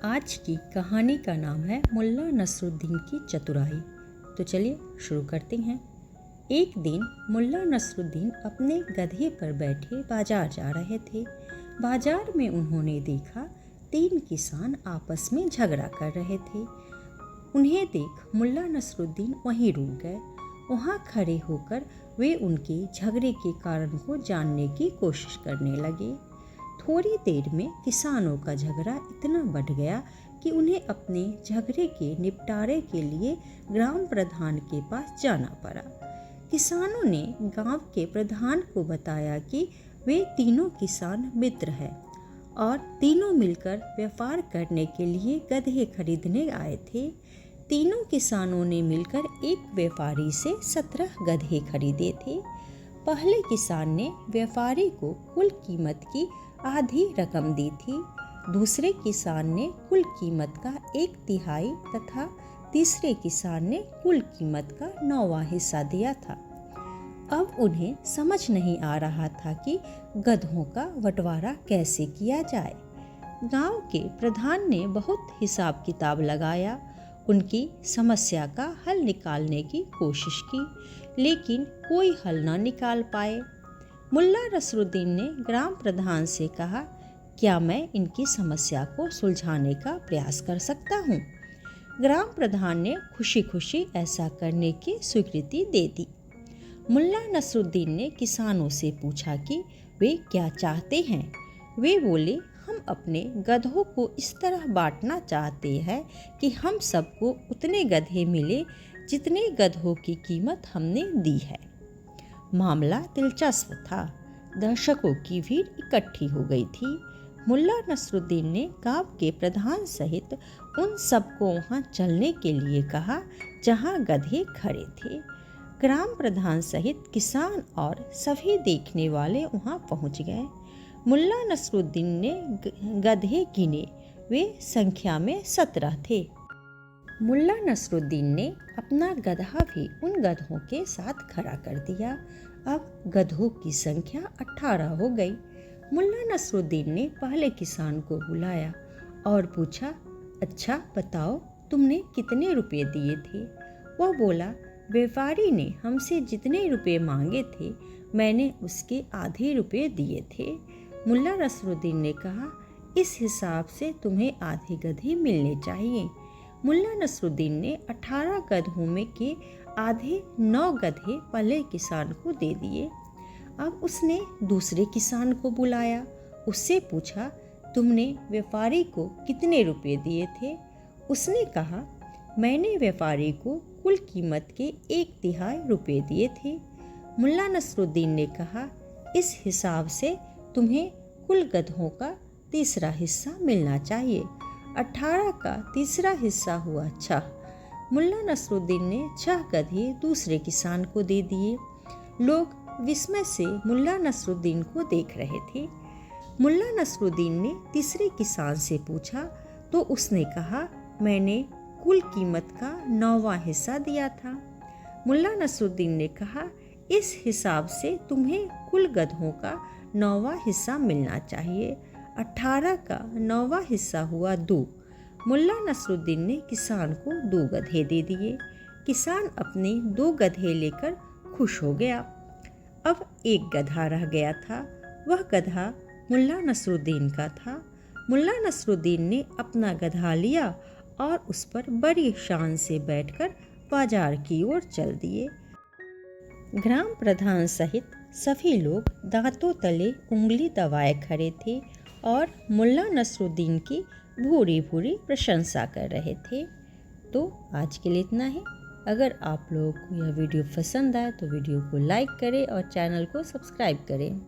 आज की कहानी का नाम है मुल्ला नसरुद्दीन की चतुराई। तो चलिए शुरू करते हैं। एक दिन मुल्ला नसरुद्दीन अपने गधे पर बैठे बाजार जा रहे थे। बाजार में उन्होंने देखा 3 किसान आपस में झगड़ा कर रहे थे। उन्हें देख मुल्ला नसरुद्दीन वहीं रुक गए। वहाँ खड़े होकर वे उनके झगड़े के कारण को जानने की कोशिश करने लगे। थोड़ी देर में किसानों का झगड़ा इतना बढ़ गया कि उन्हें अपने झगड़े के निपटारे के लिए ग्राम प्रधान के पास जाना पड़ा। किसानों ने गांव के प्रधान को बताया कि वे तीनों किसान मित्र हैं और तीनों मिलकर व्यापार करने के लिए गधे खरीदने आए थे। तीनों किसानों ने मिलकर एक व्यापारी से 17 गधे खरीदे थे। पहले किसान ने व्यापारी को कुल कीमत की आधी रकम दी थी। दूसरे किसान ने कुल कीमत का 1/3 तथा तीसरे किसान ने कुल कीमत का 9वां हिस्सा दिया था। अब उन्हें समझ नहीं आ रहा था कि गधों का बंटवारा कैसे किया जाए। गांव के प्रधान ने बहुत हिसाब किताब लगाया, उनकी समस्या का हल निकालने की कोशिश की, लेकिन कोई हल न निकाल पाए। मुल्ला नसरुद्दीन ने ग्राम प्रधान से कहा, क्या मैं इनकी समस्या को सुलझाने का प्रयास कर सकता हूँ? ग्राम प्रधान ने खुशी खुशी ऐसा करने की स्वीकृति दे दी। मुल्ला नसरुद्दीन ने किसानों से पूछा कि वे क्या चाहते हैं। वे बोले, हम अपने गधों को इस तरह बांटना चाहते हैं कि हम सबको उतने गधे मिले जितने गधों की कीमत हमने दी है। मामला दिलचस्प था। दर्शकों की भीड़ इकट्ठी हो गई थी। मुल्ला नसरुद्दीन ने गांव के प्रधान सहित उन सबको वहां चलने के लिए कहा जहां गधे खड़े थे। ग्राम प्रधान सहित किसान और सभी देखने वाले वहां पहुंच गए। मुल्ला नसरुद्दीन ने गधे गिने, वे संख्या में 17 थे। मुल्ला नसरुद्दीन ने अपना गधा भी उन गधों के साथ खड़ा कर दिया। अब गधों की संख्या 18 हो गई। मुल्ला नसरुद्दीन ने पहले किसान को बुलाया और पूछा, अच्छा बताओ, तुमने कितने रुपए दिए थे? वह बोला, व्यापारी ने हमसे जितने रुपए मांगे थे मैंने उसके आधे रुपए दिए थे। मुल्ला नसरुद्दीन ने कहा, इस हिसाब से तुम्हें आधे गधे मिलने चाहिए। मुल्ला नसरुद्दीन ने 18 गधों में के आधे 9 गधे पहले किसान को दे दिए। अब उसने दूसरे किसान को बुलाया, उससे पूछा, तुमने व्यापारी को कितने रुपए दिए थे? उसने कहा, मैंने व्यापारी को कुल कीमत के 1/3 रुपए दिए थे। मुल्ला नसरुद्दीन ने कहा, इस हिसाब से तुम्हें कुल गधों का तीसरा हिस्सा मिलना चाहिए। 18 का तीसरा हिस्सा हुआ 6। मुल्ला नसरुद्दीन ने 6 गधे दूसरे किसान को दे दिए। लोग विस्मय से मुल्ला नसरुद्दीन को देख रहे थे। मुल्ला नसरुद्दीन ने तीसरे किसान से पूछा तो उसने कहा, मैंने कुल कीमत का 9वां हिस्सा दिया था। मुल्ला नसरुद्दीन ने कहा, इस हिसाब से तुम्हें कुल गधों का 9वां हिस्सा मिलना चाहिए। 18 का 9वां हिस्सा हुआ 2। मुल्ला नसरुद्दीन ने किसान को 2 गधे दे दिए। किसान अपने 2 गधे लेकर खुश हो गया। अब एक गधा रह गया था। वह गधा मुल्ला नसरुद्दीन का था। मुल्ला नसरुद्दीन ने अपना गधा लिया और उस पर बड़ी शान से बैठकर बाजार की ओर चल दिए। ग्राम प्रधान सहित सभी लोग दांतों तले उंगली दबाए खड़े थे और मुल्ला नसरुद्दीन की भूरी भूरी प्रशंसा कर रहे थे। तो आज के लिए इतना ही। अगर आप लोगों को यह वीडियो पसंद आए तो वीडियो को लाइक करें और चैनल को सब्सक्राइब करें।